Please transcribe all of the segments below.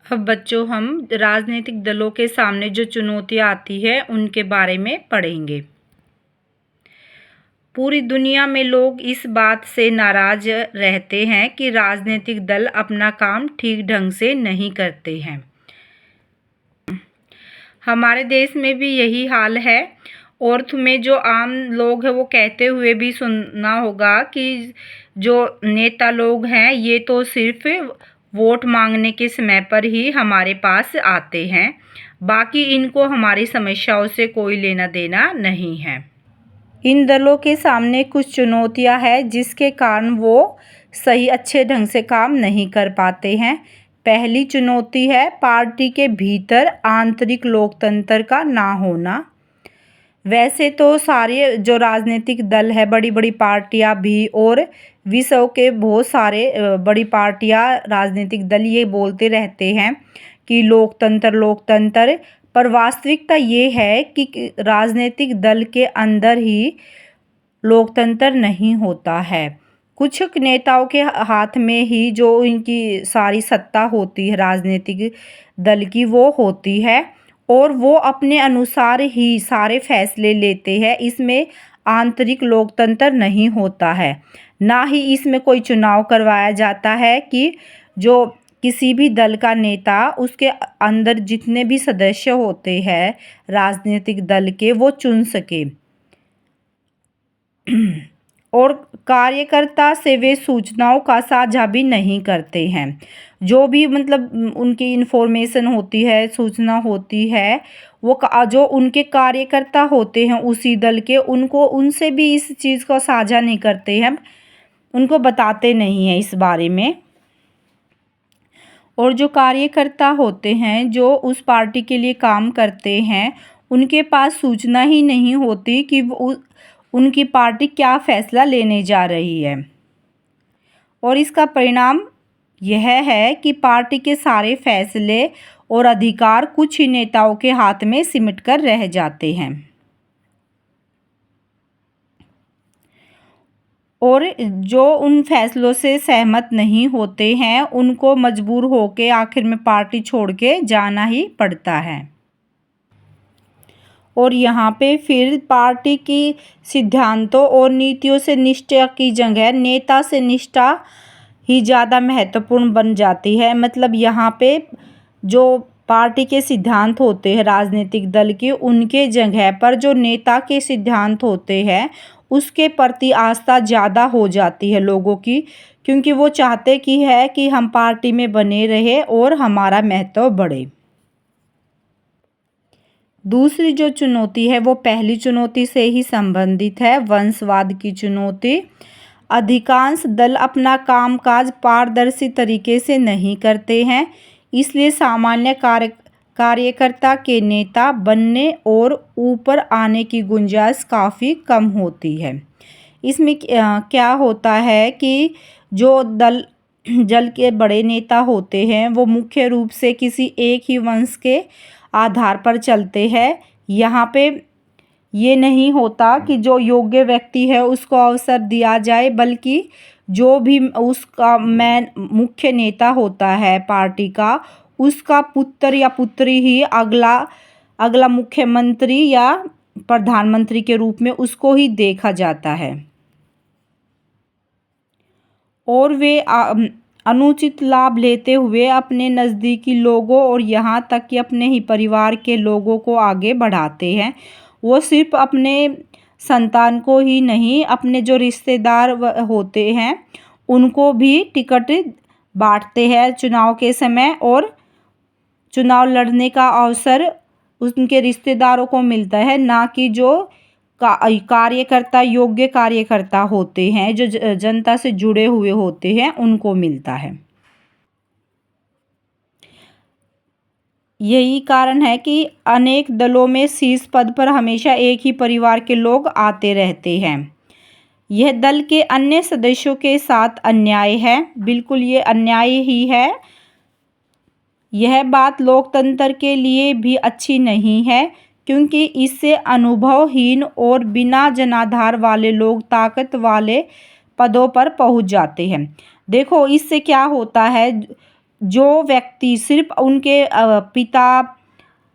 अब बच्चों हम राजनीतिक दलों के सामने जो चुनौतियाँ आती है उनके बारे में पढ़ेंगे। पूरी दुनिया में लोग इस बात से नाराज रहते हैं कि राजनीतिक दल अपना काम ठीक ढंग से नहीं करते हैं। हमारे देश में भी यही हाल है और तुम्हें जो आम लोग हैं वो कहते हुए भी सुनना होगा कि जो नेता लोग हैं ये तो सिर्फ वोट मांगने के समय पर ही हमारे पास आते हैं, बाकी इनको हमारी समस्याओं से कोई लेना देना नहीं है। इन दलों के सामने कुछ चुनौतियां हैं जिसके कारण वो सही अच्छे ढंग से काम नहीं कर पाते हैं। पहली चुनौती है पार्टी के भीतर आंतरिक लोकतंत्र का ना होना। वैसे तो सारे जो राजनीतिक दल है, बड़ी बड़ी पार्टियां भी और विश्व के बहुत सारे बड़ी पार्टियां राजनीतिक दल ये बोलते रहते हैं कि लोकतंत्र लोकतंत्र, पर वास्तविकता ये है कि राजनीतिक दल के अंदर ही लोकतंत्र नहीं होता है। कुछ नेताओं के हाथ में ही जो इनकी सारी सत्ता होती है राजनीतिक दल की वो होती है और वो अपने अनुसार ही सारे फैसले लेते हैं। इसमें आंतरिक लोकतंत्र नहीं होता है, ना ही इसमें कोई चुनाव करवाया जाता है कि जो किसी भी दल का नेता उसके अंदर जितने भी सदस्य होते हैं राजनीतिक दल के वो चुन सके। और कार्यकर्ता से वे सूचनाओं का साझा भी नहीं करते हैं। जो भी मतलब उनकी इन्फॉर्मेशन होती है, सूचना होती है, वो जो उनके कार्यकर्ता होते हैं उसी दल के, उनको उनसे भी इस चीज़ को साझा नहीं करते हैं, उनको बताते नहीं हैं इस बारे में। और जो कार्यकर्ता होते हैं जो उस पार्टी के लिए काम करते हैं उनके पास सूचना ही नहीं होती कि वो उनकी पार्टी क्या फैसला लेने जा रही है। और इसका परिणाम यह है कि पार्टी के सारे फैसले और अधिकार कुछ ही नेताओं के हाथ में सिमट कर रह जाते हैं। और जो उन फैसलों से सहमत नहीं होते हैं उनको मजबूर होकर आखिर में पार्टी छोड़ के जाना ही पड़ता है। और यहाँ पे फिर पार्टी की सिद्धांतों और नीतियों से निष्ठा की जगह नेता से निष्ठा ही ज़्यादा महत्वपूर्ण बन जाती है। मतलब यहाँ पे जो पार्टी के सिद्धांत होते हैं राजनीतिक दल के, उनके जगह पर जो नेता के सिद्धांत होते हैं उसके प्रति आस्था ज़्यादा हो जाती है लोगों की, क्योंकि वो चाहते कि हम पार्टी में बने रहे और हमारा महत्व बढ़े। दूसरी जो चुनौती है वो पहली चुनौती से ही संबंधित है, वंशवाद की चुनौती। अधिकांश दल अपना कामकाज पारदर्शी तरीके से नहीं करते हैं, इसलिए सामान्य कार्यकर्ता के नेता बनने और ऊपर आने की गुंजाइश काफ़ी कम होती है। इसमें क्या होता है कि जो दल के बड़े नेता होते हैं वो मुख्य रूप से किसी एक ही वंश के आधार पर चलते हैं। यहाँ पे ये नहीं होता कि जो योग्य व्यक्ति है उसको अवसर दिया जाए, बल्कि जो भी उसका मुख्य नेता होता है पार्टी का, उसका पुत्र या पुत्री ही अगला मुख्यमंत्री या प्रधानमंत्री के रूप में उसको ही देखा जाता है। और वे अनुचित लाभ लेते हुए अपने नज़दीकी लोगों और यहाँ तक कि अपने ही परिवार के लोगों को आगे बढ़ाते हैं। वो सिर्फ अपने संतान को ही नहीं, अपने जो रिश्तेदार होते हैं उनको भी टिकट बांटते हैं चुनाव के समय, और चुनाव लड़ने का अवसर उनके रिश्तेदारों को मिलता है, ना कि जो कार्यकर्ता योग्य कार्यकर्ता होते हैं जो जनता से जुड़े हुए होते हैं उनको मिलता है। यही कारण है कि अनेक दलों में शीर्ष पद पर हमेशा एक ही परिवार के लोग आते रहते हैं। यह दल के अन्य सदस्यों के साथ अन्याय है, बिल्कुल ये अन्याय ही है। यह बात लोकतंत्र के लिए भी अच्छी नहीं है, क्योंकि इससे अनुभवहीन और बिना जनाधार वाले लोग ताकत वाले पदों पर पहुंच जाते हैं। देखो इससे क्या होता है, जो व्यक्ति सिर्फ उनके पिता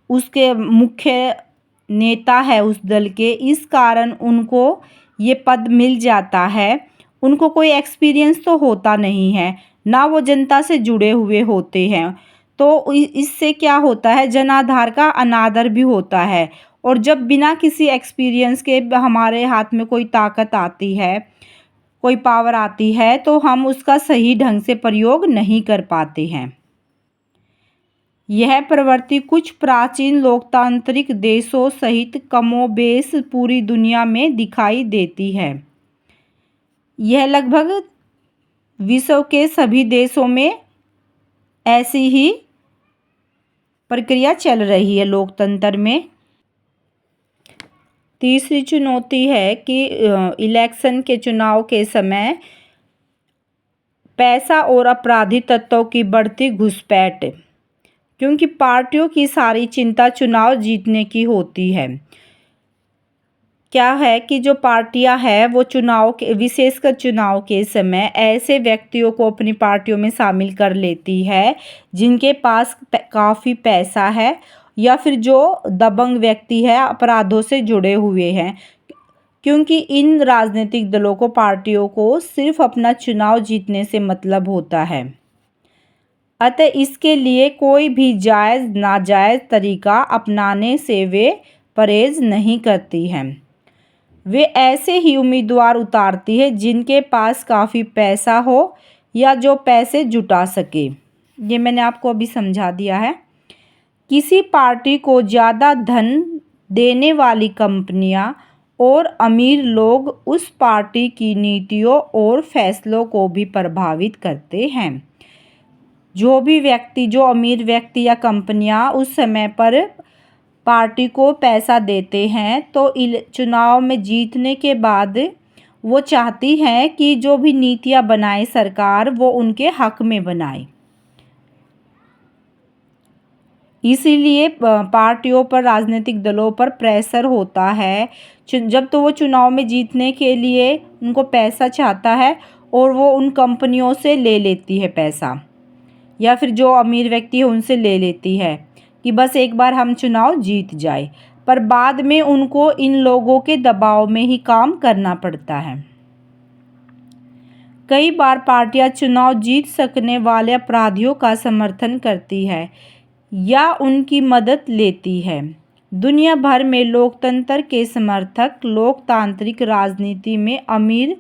उसके मुख्य नेता है उस दल के, इस कारण उनको ये पद मिल जाता है। उनको कोई एक्सपीरियंस तो होता नहीं है, ना वो जनता से जुड़े हुए होते हैं। तो इससे क्या होता है, जनाधार का अनादर भी होता है। और जब बिना किसी एक्सपीरियंस के हमारे हाथ में कोई ताकत आती है, कोई पावर आती है, तो हम उसका सही ढंग से प्रयोग नहीं कर पाते हैं। यह प्रवृत्ति कुछ प्राचीन लोकतांत्रिक देशों सहित कमोबेश पूरी दुनिया में दिखाई देती है। यह लगभग विश्व के सभी देशों में ऐसी ही प्रक्रिया चल रही है लोकतंत्र में। तीसरी चुनौती है कि इलेक्शन के चुनाव के समय पैसा और अपराधी तत्वों की बढ़ती घुसपैठ, क्योंकि पार्टियों की सारी चिंता चुनाव जीतने की होती है। क्या है कि जो पार्टियां हैं वो चुनाव के, विशेषकर चुनाव के समय ऐसे व्यक्तियों को अपनी पार्टियों में शामिल कर लेती है जिनके पास काफ़ी पैसा है, या फिर जो दबंग व्यक्ति है, अपराधों से जुड़े हुए हैं। क्योंकि इन राजनीतिक दलों को, पार्टियों को सिर्फ अपना चुनाव जीतने से मतलब होता है। अतः इसके लिए कोई भी जायज़ नाजायज़ तरीका अपनाने से वे परहेज नहीं करती हैं। वे ऐसे ही उम्मीदवार उतारती है जिनके पास काफ़ी पैसा हो या जो पैसे जुटा सके। ये मैंने आपको अभी समझा दिया है। किसी पार्टी को ज़्यादा धन देने वाली कंपनियां और अमीर लोग उस पार्टी की नीतियों और फैसलों को भी प्रभावित करते हैं। जो भी व्यक्ति, जो अमीर व्यक्ति या कंपनियां उस समय पर पार्टी को पैसा देते हैं, तो चुनाव में जीतने के बाद वो चाहती हैं कि जो भी नीतियां बनाए सरकार, वो उनके हक में बनाए। इसीलिए पार्टियों पर, राजनीतिक दलों पर प्रेशर होता है। जब तो वो चुनाव में जीतने के लिए उनको पैसा चाहता है और वो उन कंपनियों से ले लेती है पैसा, या फिर जो अमीर व्यक्ति है उनसे ले लेती है कि बस एक बार हम चुनाव जीत जाए, पर बाद में उनको इन लोगों के दबाव में ही काम करना पड़ता है। कई बार पार्टियां चुनाव जीत सकने वाले अपराधियों का समर्थन करती है या उनकी मदद लेती है। दुनिया भर में लोकतंत्र के समर्थक लोकतांत्रिक राजनीति में अमीर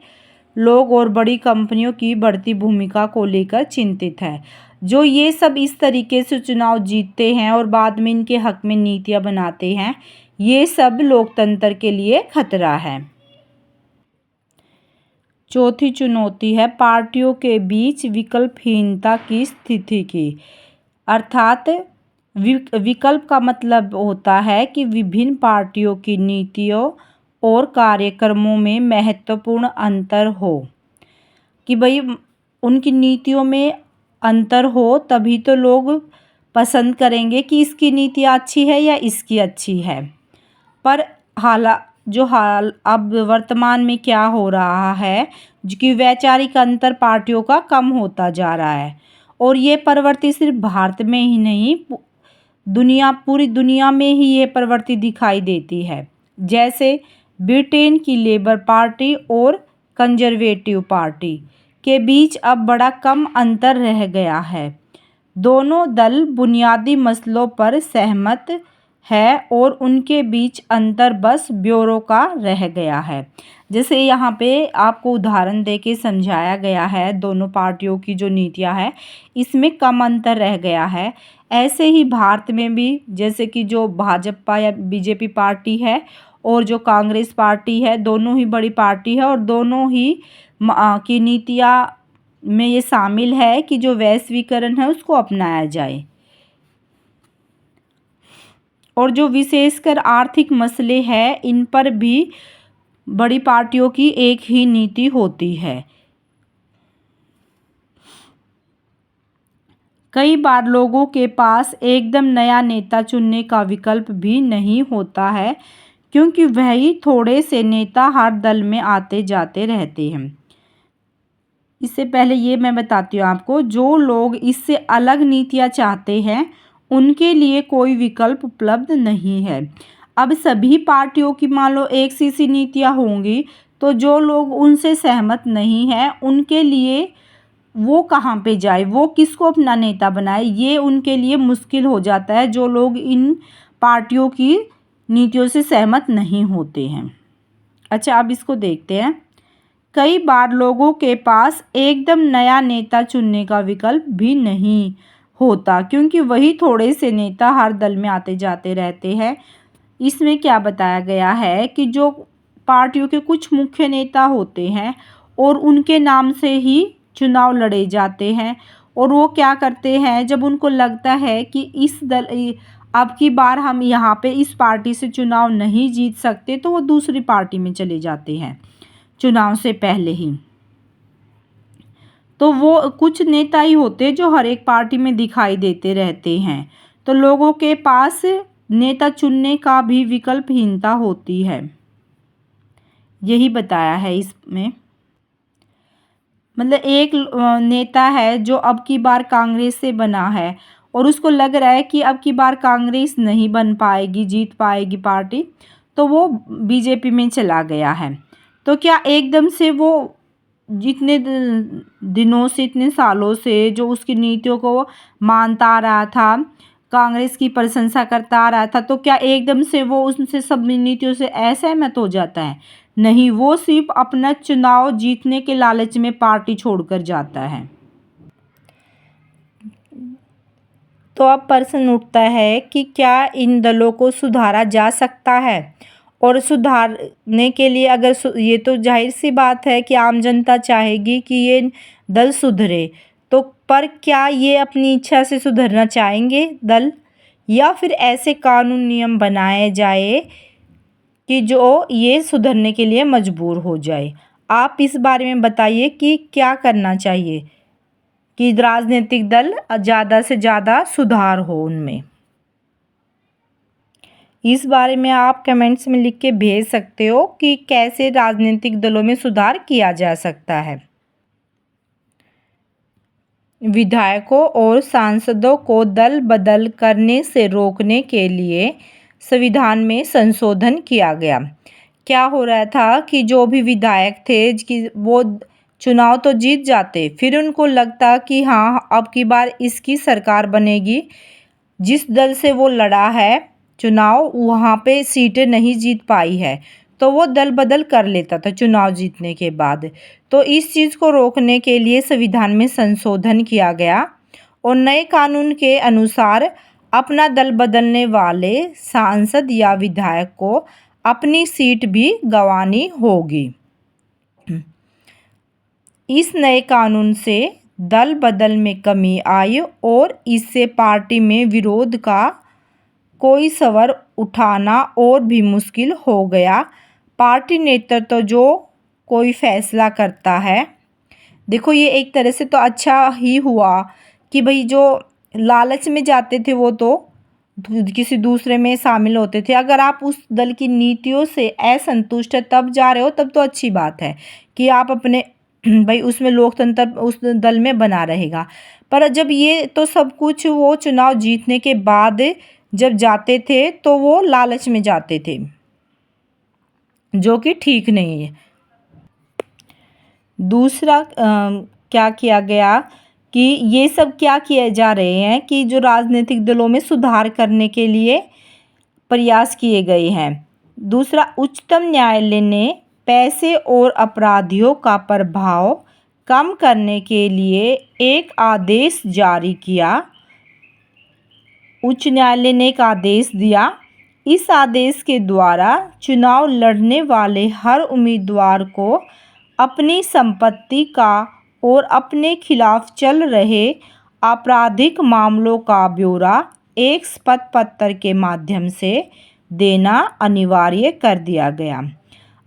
लोग और बड़ी कंपनियों की बढ़ती भूमिका को लेकर चिंतित है। जो ये सब इस तरीके से चुनाव जीतते हैं और बाद में इनके हक में नीतियां बनाते हैं, ये सब लोकतंत्र के लिए खतरा है। चौथी चुनौती है पार्टियों के बीच विकल्पहीनता की स्थिति की। अर्थात विकल्प का मतलब होता है कि विभिन्न पार्टियों की नीतियों और कार्यक्रमों में महत्वपूर्ण अंतर हो, कि भाई उनकी नीतियों में अंतर हो, तभी तो लोग पसंद करेंगे कि इसकी नीति अच्छी है या इसकी अच्छी है। पर हाल अब वर्तमान में क्या हो रहा है कि वैचारिक अंतर पार्टियों का कम होता जा रहा है, और ये प्रवृत्ति सिर्फ भारत में ही नहीं, पूरी दुनिया में ही ये प्रवृत्ति दिखाई देती है। जैसे ब्रिटेन की लेबर पार्टी और कंजर्वेटिव पार्टी के बीच अब बड़ा कम अंतर रह गया है। दोनों दल बुनियादी मसलों पर सहमत है और उनके बीच अंतर बस ब्यूरो का रह गया है। जैसे यहाँ पे आपको उदाहरण देके समझाया गया है, दोनों पार्टियों की जो नीतियाँ है इसमें कम अंतर रह गया है। ऐसे ही भारत में भी, जैसे कि जो भाजपा या बीजेपी पार्टी है और जो कांग्रेस पार्टी है, दोनों ही बड़ी पार्टी है और दोनों ही की नीतियाँ में ये शामिल है कि जो वैश्वीकरण है उसको अपनाया जाए, और जो विशेषकर आर्थिक मसले हैं इन पर भी बड़ी पार्टियों की एक ही नीति होती है। कई बार लोगों के पास एकदम नया नेता चुनने का विकल्प भी नहीं होता है, क्योंकि वही थोड़े से नेता हर दल में आते जाते रहते हैं। इससे पहले ये मैं बताती हूँ आपको, जो लोग इससे अलग नीतियाँ चाहते हैं उनके लिए कोई विकल्प उपलब्ध नहीं है। अब सभी पार्टियों की मान लो एक सी नीतियाँ होंगी, तो जो लोग उनसे सहमत नहीं हैं उनके लिए वो कहाँ पे जाए, वो किसको अपना नेता बनाए, ये उनके लिए मुश्किल हो जाता है जो लोग इन पार्टियों की नीतियों से सहमत नहीं होते हैं। अच्छा, अब इसको देखते हैं। कई बार लोगों के पास एकदम नया नेता चुनने का विकल्प भी नहीं होता, क्योंकि वही थोड़े से नेता हर दल में आते जाते रहते हैं। इसमें क्या बताया गया है कि जो पार्टियों के कुछ मुख्य नेता होते हैं और उनके नाम से ही चुनाव लड़े जाते हैं, और वो क्या करते हैं, जब उनको लगता है कि इस दल अब की बार हम यहाँ पे इस पार्टी से चुनाव नहीं जीत सकते, तो वो दूसरी पार्टी में चले जाते हैं चुनाव से पहले ही। तो वो कुछ नेता ही होते जो हर एक पार्टी में दिखाई देते रहते हैं, तो लोगों के पास नेता चुनने का भी विकल्पहीनता होती है, यही बताया है इसमें। मतलब एक नेता है जो अब की बार कांग्रेस से बना है और उसको लग रहा है कि अब की बार कांग्रेस नहीं बन पाएगी, जीत पाएगी पार्टी, तो वो बीजेपी में चला गया है। तो क्या एकदम से वो जितने दिनों से, इतने सालों से जो उसकी नीतियों को मानता आ रहा था, कांग्रेस की प्रशंसा करता आ रहा था, तो क्या एकदम से वो उनसे सब नीतियों से असहमत हो जाता है? नहीं, वो सिर्फ अपना चुनाव जीतने के लालच में पार्टी छोड़कर जाता है। तो अब प्रश्न उठता है कि क्या इन दलों को सुधारा जा सकता है? और सुधारने के लिए अगर ये तो जाहिर सी बात है कि आम जनता चाहेगी कि ये दल सुधरे, तो पर क्या ये अपनी इच्छा से सुधरना चाहेंगे दल, या फिर ऐसे कानून नियम बनाए जाए कि जो ये सुधरने के लिए मजबूर हो जाए? आप इस बारे में बताइए कि क्या करना चाहिए कि राजनीतिक दल ज़्यादा से ज़्यादा सुधार हो उनमें। इस बारे में आप कमेंट्स में लिख के भेज सकते हो कि कैसे राजनीतिक दलों में सुधार किया जा सकता है। विधायकों और सांसदों को दल बदल करने से रोकने के लिए संविधान में संशोधन किया गया। क्या हो रहा था कि जो भी विधायक थे कि वो चुनाव तो जीत जाते, फिर उनको लगता कि हाँ अब की बार इसकी सरकार बनेगी, जिस दल से वो लड़ा है चुनाव वहाँ पे सीटें नहीं जीत पाई है, तो वो दल बदल कर लेता था चुनाव जीतने के बाद। तो इस चीज़ को रोकने के लिए संविधान में संशोधन किया गया और नए कानून के अनुसार अपना दल बदलने वाले सांसद या विधायक को अपनी सीट भी गंवानी होगी। इस नए कानून से दल बदल में कमी आई और इससे पार्टी में विरोध का कोई सवाल उठाना और भी मुश्किल हो गया। पार्टी नेतृत्व जो कोई फैसला करता है, देखो ये एक तरह से तो अच्छा ही हुआ कि भाई जो लालच में जाते थे वो तो किसी दूसरे में शामिल होते थे। अगर आप उस दल की नीतियों से असंतुष्ट है तब जा रहे हो, तब तो अच्छी बात है कि आप अपने भाई उसमें लोकतंत्र उस दल में बना रहेगा। पर जब ये तो सब कुछ वो चुनाव जीतने के बाद जब जाते थे तो वो लालच में जाते थे, जो कि ठीक नहीं है। दूसरा क्या किया गया कि ये सब क्या किए जा रहे हैं कि जो राजनीतिक दलों में सुधार करने के लिए प्रयास किए गए हैं। दूसरा, उच्चतम न्यायालय ने पैसे और अपराधियों का प्रभाव कम करने के लिए एक आदेश जारी किया। उच्च न्यायालय ने एक आदेश दिया। इस आदेश के द्वारा चुनाव लड़ने वाले हर उम्मीदवार को अपनी संपत्ति का और अपने खिलाफ चल रहे आपराधिक मामलों का ब्यौरा एक शपथ पत्र के माध्यम से देना अनिवार्य कर दिया गया।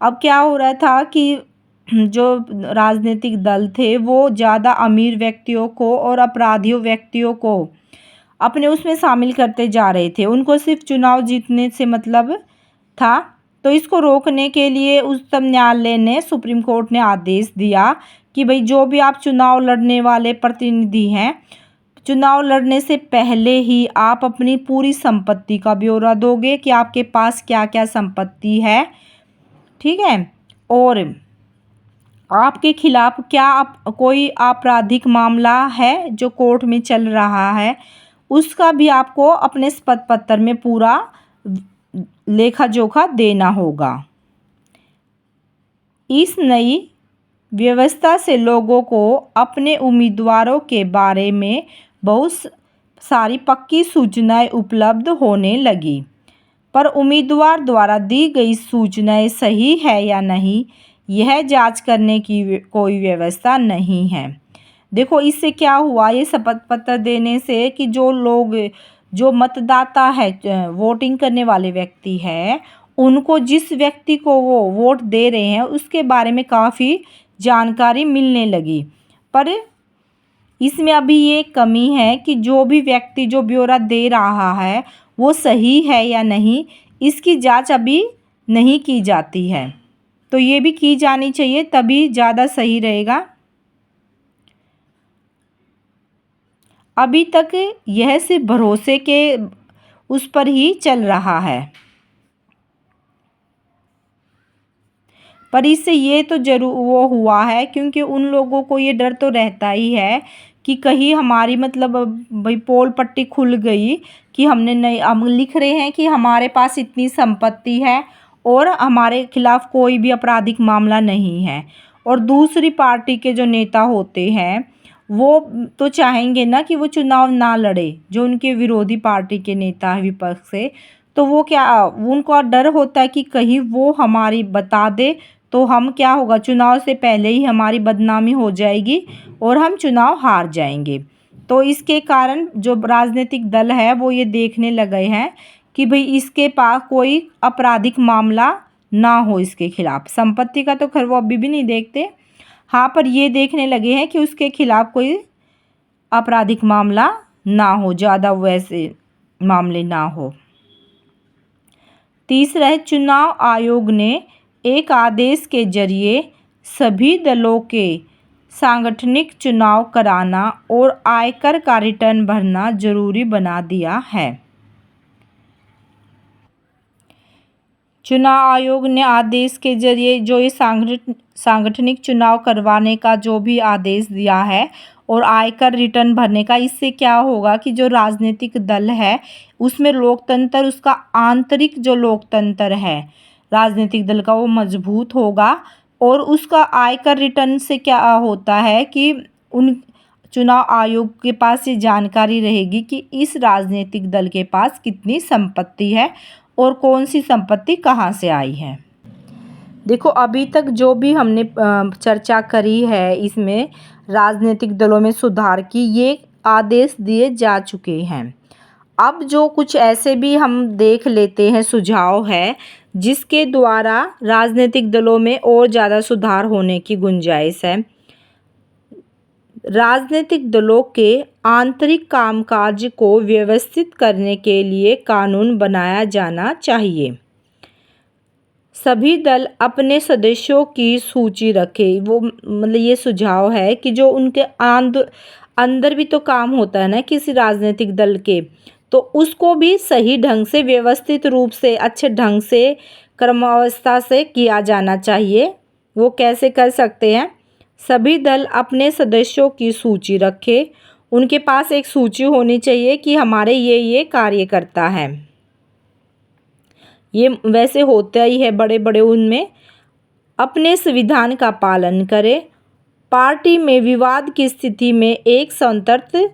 अब क्या हो रहा था कि जो राजनीतिक दल थे वो ज़्यादा अमीर व्यक्तियों को और अपराधियों व्यक्तियों को अपने उसमें शामिल करते जा रहे थे। उनको सिर्फ चुनाव जीतने से मतलब था तो इसको रोकने के लिए उच्चतम न्यायालय ने, सुप्रीम कोर्ट ने आदेश दिया कि भाई जो भी आप चुनाव लड़ने वाले प्रतिनिधि हैं, चुनाव लड़ने से पहले ही आप अपनी पूरी संपत्ति का ब्यौरा दोगे कि आपके पास क्या क्या संपत्ति है, ठीक है, और आपके खिलाफ क्या कोई आपराधिक मामला है जो कोर्ट में चल रहा है, उसका भी आपको अपने शपथ पत्र में पूरा लेखा जोखा देना होगा। इस नई व्यवस्था से लोगों को अपने उम्मीदवारों के बारे में बहुत सारी पक्की सूचनाएं उपलब्ध होने लगी, पर उम्मीदवार द्वारा दी गई सूचनाएं सही है या नहीं, यह जांच करने की कोई व्यवस्था नहीं है। देखो इससे क्या हुआ, ये शपथ पत्र देने से कि जो लोग, जो मतदाता है, वोटिंग करने वाले व्यक्ति है, उनको जिस व्यक्ति को वो वोट दे रहे हैं उसके बारे में काफ़ी जानकारी मिलने लगी। पर इसमें अभी ये कमी है कि जो भी व्यक्ति जो ब्यौरा दे रहा है वो सही है या नहीं, इसकी जांच अभी नहीं की जाती है। तो ये भी की जानी चाहिए, तभी ज़्यादा सही रहेगा। अभी तक यह सिर्फ भरोसे के उस पर ही चल रहा है, पर इससे ये तो जरूर वो हुआ है, क्योंकि उन लोगों को ये डर तो रहता ही है कि कहीं हमारी मतलब भाई पोल पट्टी खुल गई कि हम लिख रहे हैं कि हमारे पास इतनी संपत्ति है और हमारे खिलाफ कोई भी आपराधिक मामला नहीं है, और दूसरी पार्टी के जो नेता होते हैं वो तो चाहेंगे ना कि वो चुनाव ना लड़े, जो उनके विरोधी पार्टी के नेता है विपक्ष से, तो वो क्या, उनको डर होता है कि कहीं वो हमारी बता दे तो हम क्या होगा, चुनाव से पहले ही हमारी बदनामी हो जाएगी और हम चुनाव हार जाएंगे। तो इसके कारण जो राजनीतिक दल है वो ये देखने लगे हैं कि भाई इसके पास कोई आपराधिक मामला ना हो, इसके खिलाफ। संपत्ति का तो खैर वो अभी भी नहीं देखते, हाँ, पर ये देखने लगे हैं कि उसके खिलाफ कोई आपराधिक मामला ना हो, ज़्यादा वैसे मामले ना हो। तीसरा है, चुनाव आयोग ने एक आदेश के जरिए सभी दलों के सांगठनिक चुनाव कराना और आयकर का रिटर्न भरना जरूरी बना दिया है। चुनाव आयोग ने आदेश के जरिए जो ये सांगठनिक चुनाव करवाने का जो भी आदेश दिया है और आयकर रिटर्न भरने का, इससे क्या होगा कि जो राजनीतिक दल है उसमें लोकतंत्र, उसका आंतरिक जो लोकतंत्र है राजनीतिक दल का, वो मजबूत होगा। और उसका आयकर रिटर्न से क्या होता है कि उन चुनाव आयोग के पास ये जानकारी रहेगी कि इस राजनीतिक दल के पास कितनी संपत्ति है और कौन सी संपत्ति कहाँ से आई है। देखो अभी तक जो भी हमने चर्चा करी है, इसमें राजनीतिक दलों में सुधार की ये आदेश दिए जा चुके हैं। अब जो कुछ ऐसे भी हम देख लेते हैं सुझाव है जिसके द्वारा राजनीतिक दलों में और ज़्यादा सुधार होने की गुंजाइश है। राजनीतिक दलों के आंतरिक कामकाज को व्यवस्थित करने के लिए कानून बनाया जाना चाहिए। सभी दल अपने सदस्यों की सूची रखें। वो मतलब ये सुझाव है कि जो उनके अंदर भी तो काम होता है ना किसी राजनीतिक दल के, तो उसको भी सही ढंग से, व्यवस्थित रूप से, अच्छे ढंग से, क्रमावस्था से किया जाना चाहिए। वो कैसे कर सकते हैं? सभी दल अपने सदस्यों की सूची रखें। उनके पास एक सूची होनी चाहिए कि हमारे ये कार्यकर्ता है। ये वैसे होता ही है बड़े बड़े उनमें। अपने संविधान का पालन करें। पार्टी में विवाद की स्थिति में एक स्वतंत्र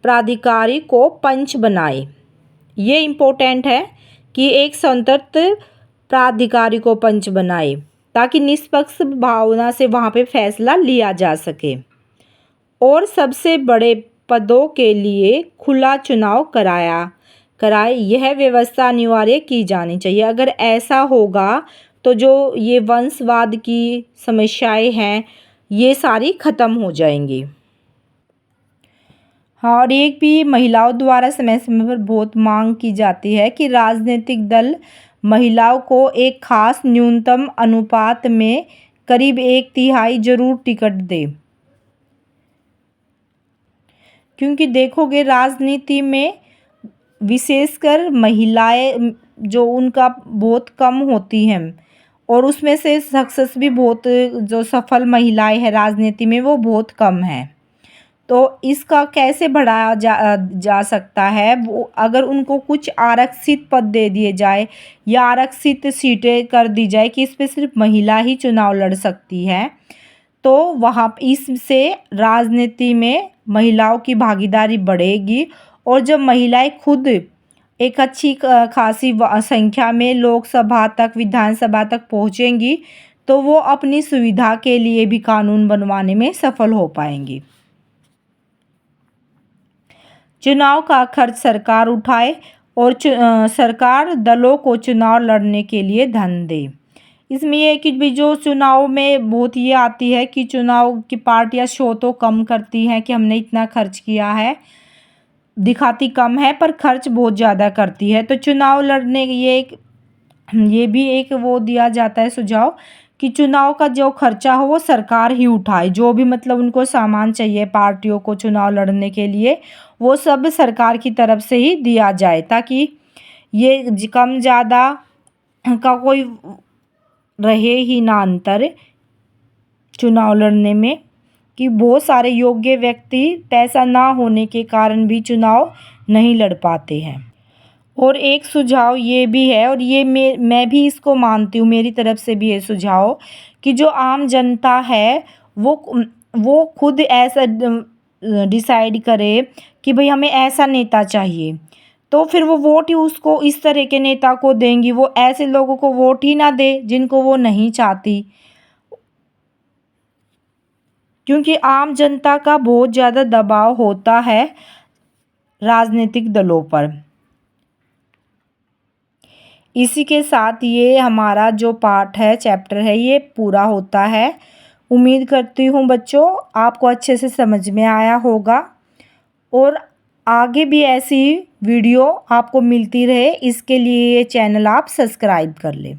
प्राधिकारी को पंच बनाए। ये इम्पोर्टेंट है कि एक स्वतंत्र प्राधिकारी को पंच बनाए ताकि निष्पक्ष भावना से वहाँ पे फैसला लिया जा सके। और सबसे बड़े पदों के लिए खुला चुनाव कराए, यह व्यवस्था अनिवार्य की जानी चाहिए। अगर ऐसा होगा तो जो ये वंशवाद की समस्याएं हैं ये सारी ख़त्म हो जाएंगी। हाँ, और एक भी महिलाओं द्वारा समय समय पर बहुत मांग की जाती है कि राजनीतिक दल महिलाओं को एक खास न्यूनतम अनुपात में करीब 1/3 जरूर टिकट दे। क्योंकि देखोगे राजनीति में विशेषकर महिलाएं जो उनका बहुत कम होती हैं और उसमें से सक्सेस भी बहुत, जो सफल महिलाएं हैं राजनीति में वो बहुत कम हैं। तो इसका कैसे बढ़ाया जा सकता है, वो अगर उनको कुछ आरक्षित पद दे दिए जाए या आरक्षित सीटें कर दी जाए कि इस पे सिर्फ महिला ही चुनाव लड़ सकती है, तो वहाँ इससे राजनीति में महिलाओं की भागीदारी बढ़ेगी। और जब महिलाएं खुद एक अच्छी खासी संख्या में लोकसभा तक, विधानसभा तक पहुँचेंगी तो वो अपनी सुविधा के लिए भी कानून बनवाने में सफल हो पाएंगी। चुनाव का खर्च सरकार उठाए और सरकार दलों को चुनाव लड़ने के लिए धन दे। इसमें यह है कि भी जो चुनाव में बहुत ये आती है कि चुनाव की पार्टियां शो तो कम करती हैं कि हमने इतना खर्च किया है, दिखाती कम है पर खर्च बहुत ज़्यादा करती है। तो चुनाव लड़ने ये भी एक वो दिया जाता है सुझाव कि चुनाव का जो खर्चा हो वो सरकार ही उठाए। जो भी मतलब उनको सामान चाहिए पार्टियों को चुनाव लड़ने के लिए, वो सब सरकार की तरफ से ही दिया जाए, ताकि ये कम ज़्यादा का कोई रहे ही ना अंतर चुनाव लड़ने में, कि बहुत सारे योग्य व्यक्ति पैसा ना होने के कारण भी चुनाव नहीं लड़ पाते हैं। और एक सुझाव ये भी है, और ये मैं भी इसको मानती हूँ, मेरी तरफ से भी ये सुझाव कि जो आम जनता है वो खुद ऐसा डिसाइड करे कि भाई हमें ऐसा नेता चाहिए, तो फिर वो वोट ही उसको इस तरह के नेता को देंगी। वो ऐसे लोगों को वोट ही ना दे जिनको वो नहीं चाहती, क्योंकि आम जनता का बहुत ज़्यादा दबाव होता है राजनीतिक दलों पर। इसी के साथ ये हमारा जो पाठ है, चैप्टर है, ये पूरा होता है। उम्मीद करती हूँ बच्चों आपको अच्छे से समझ में आया होगा, और आगे भी ऐसी वीडियो आपको मिलती रहे इसके लिए ये चैनल आप सब्सक्राइब कर लें।